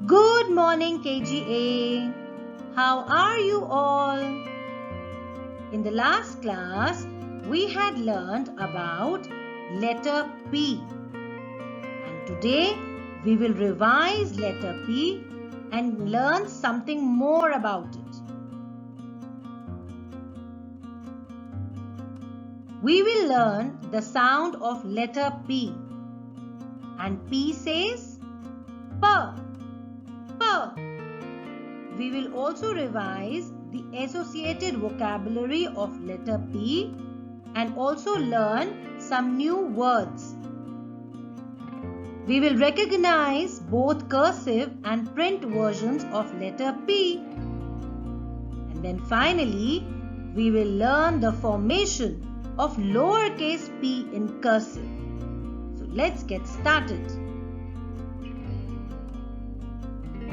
Good morning, KGA. How are you all? In the last class, we had learned about letter P. And today, we will revise letter P and learn something more about it. We will learn the sound of letter P. And P says P. We will also revise the associated vocabulary of letter P and also learn some new words. We will recognize both cursive and print versions of letter P. And then finally, we will learn the formation of lowercase p in cursive. So let's get started.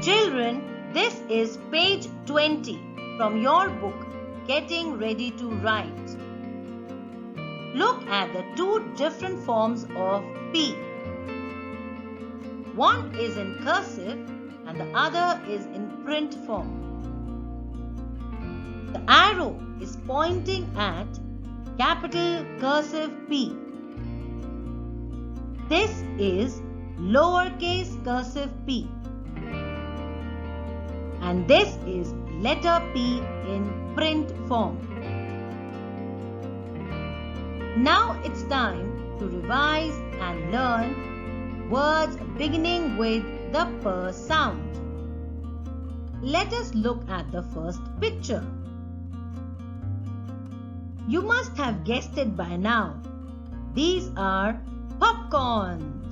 Children, this is page 20 from your book, Getting Ready to Write. Look at the two different forms of P. One is in cursive and the other is in print form. The arrow is pointing at capital cursive P. This is lowercase cursive p. And this is letter P in print form. Now it's time to revise and learn words beginning with the P sound. Let us look at the first picture. You must have guessed it by now. These are popcorns.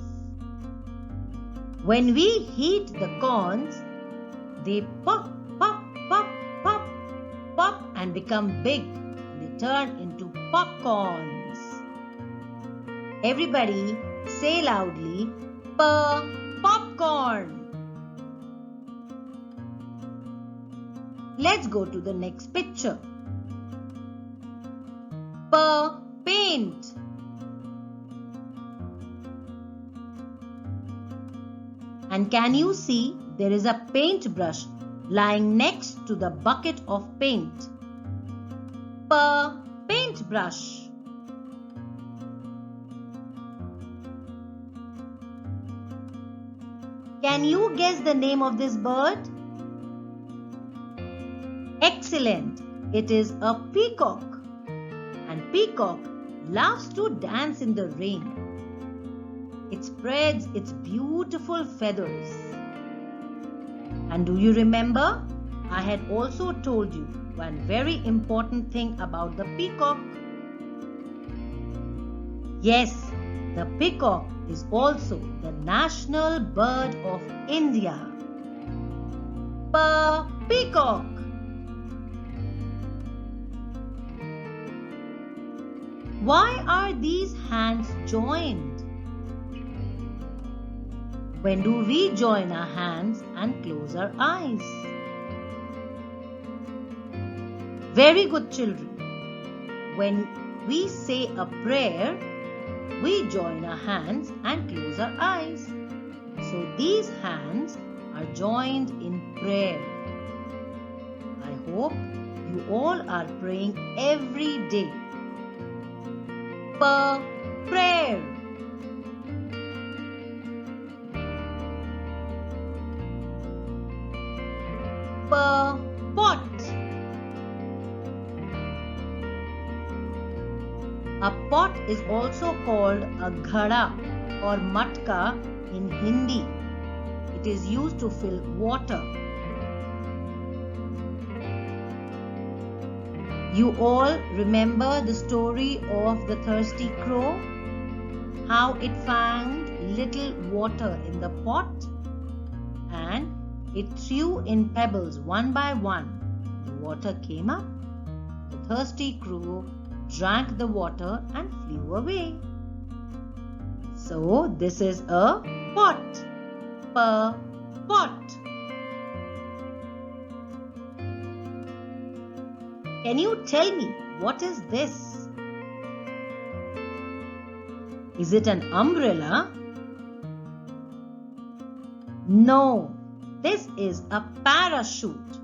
When we heat the corns, they pop, pop, pop, pop, pop and become big. They turn into popcorns. Everybody say loudly, popcorn. Let's go to the next picture. Paint. And can you see there is a paintbrush lying next to the bucket of paint? Paintbrush. Can you guess the name of this bird? Excellent. It is a peacock. And peacock loves to dance in the rain. It spreads its beautiful feathers. And do you remember? I had also told you one very important thing about the peacock. Yes, the peacock is also the national bird of India. Peacock. Why are these hands joined? When do we join our hands and close our eyes? Very good, children. When we say a prayer, we join our hands and close our eyes. So these hands are joined in prayer. I hope you all are praying every day. Prayer. Pot. A pot is also called a ghada or matka in Hindi. It is used to fill water. You all remember the story of the thirsty crow? How it found little water in the pot and it threw in pebbles one by one. The water came up. The thirsty crow drank the water and flew away. So this is a pot. Pot. Can you tell me what is this? Is it an umbrella? No, This is a parachute.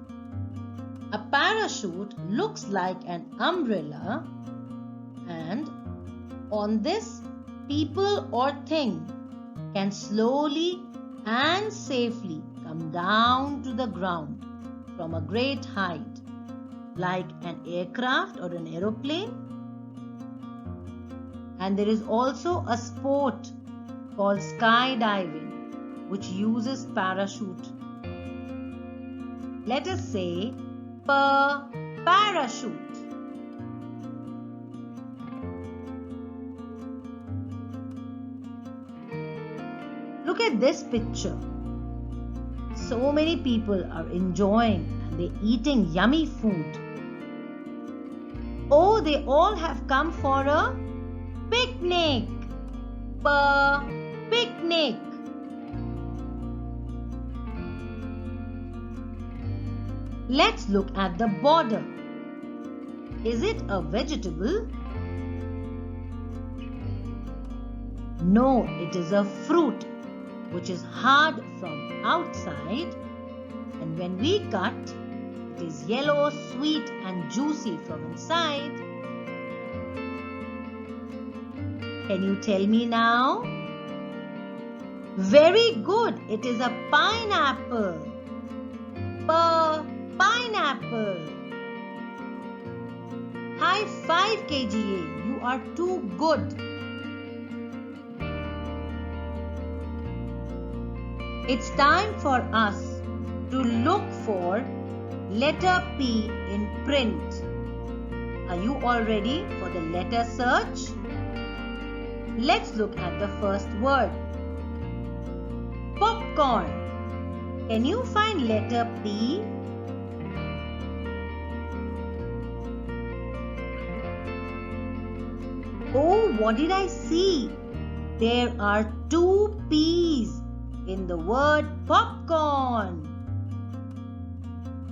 A parachute looks like an umbrella, and on this, people or thing can slowly and safely come down to the ground from a great height, like an aircraft or an aeroplane. And there is also a sport called skydiving, which uses parachute. Let us say parachute. Look at this picture. So many people are enjoying and they're eating yummy food. Oh, they all have come for a picnic. Picnic. Let's look at the border. Is it a vegetable? No, it is a fruit which is hard from outside, and when we cut, it is yellow, sweet and juicy from inside. Can you tell me now? Very good, it is a pineapple. Pineapple. High five, KGA. You are too good. It's time for us to look for letter P in print. Are you all ready for the letter search? Let's look at the first word. Popcorn. Can you find letter P? Oh, what did I see? There are two P's in the word popcorn.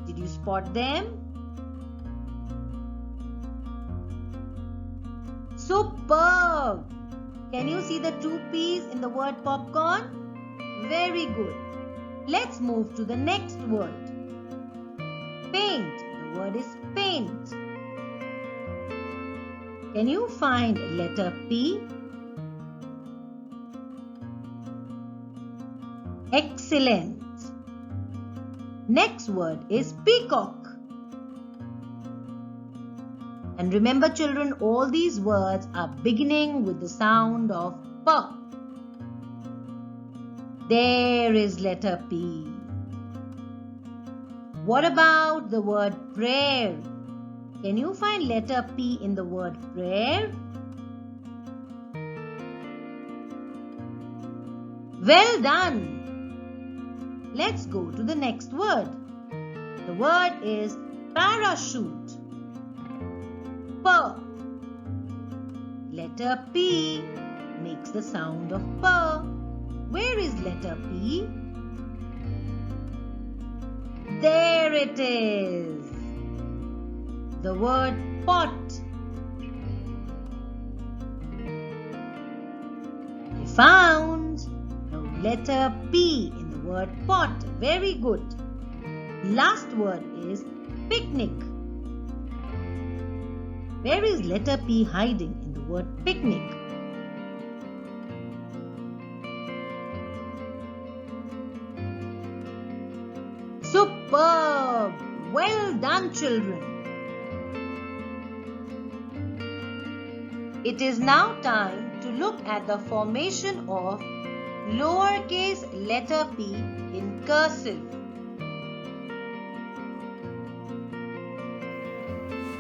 Did you spot them? Superb! Can you see the two P's in the word popcorn? Very good. Let's move to the next word. Paint. The word is paint. Can you find letter P? Excellent. Next word is peacock. And remember children, all these words are beginning with the sound of P. There is letter P. What about the word prayer? Can you find letter P in the word prayer? Well done. Let's go to the next word. The word is parachute. P. Letter P makes the sound of P. Where is letter P? There it is. The word pot. I found the letter P in the word pot. Very good. Last word is picnic. Where is letter P hiding in the word picnic? Superb! Well done, children. It is now time to look at the formation of lowercase letter P in cursive.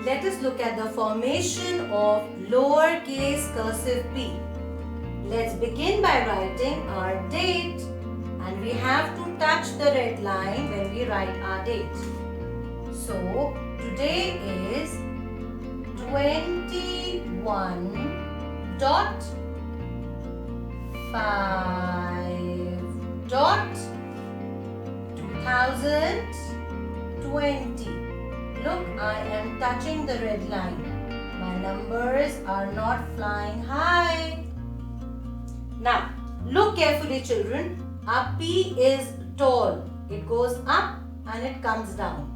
Let us look at the formation of lowercase cursive p. Let's begin by writing our date, and we have to touch the red line when we write our date. So today is 21.5.2020. Look, I am touching the red line. My numbers are not flying high. Now, look carefully, children. Our P is tall. It goes up and it comes down.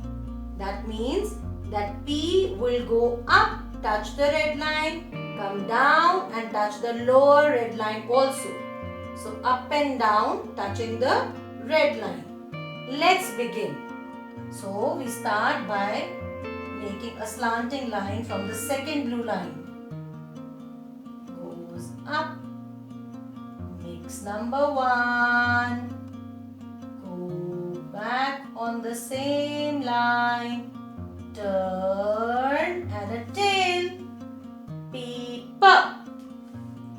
That means that P will go up, touch the red line, come down and touch the lower red line also. So up and down touching the red line. Let's begin. So we start by making a slanting line from the second blue line. Goes up. Mix number 1. Go back on the same line. Turn and a tail. Peep up.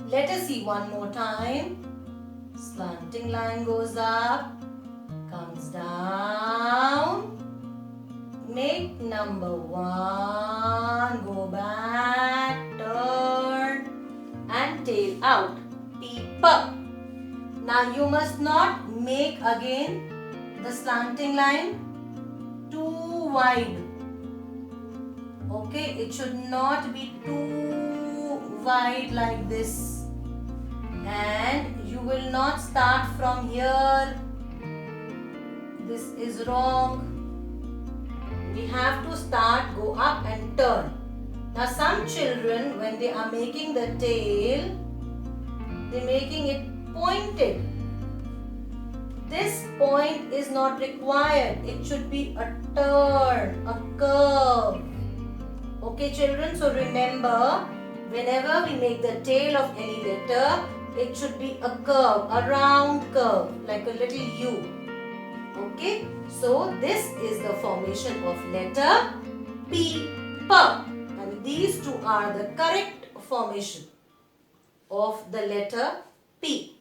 Let us see one more time. Slanting line goes up, comes down. Make number 1. Go back, turn and tail out. Peep up. Now you must not make again the slanting line too wide. Okay, it should not be too wide like this. And you will not start from here. This is wrong. We have to start, go up and turn. Now some children, when they are making the tail, they're making it pointed. This point is not required. It should be a turn, a curve. Okay children, so remember, whenever we make the tail of any letter, it should be a curve, a round curve, like a little U. Okay, so this is the formation of letter P, P. And these two are the correct formation of the letter P.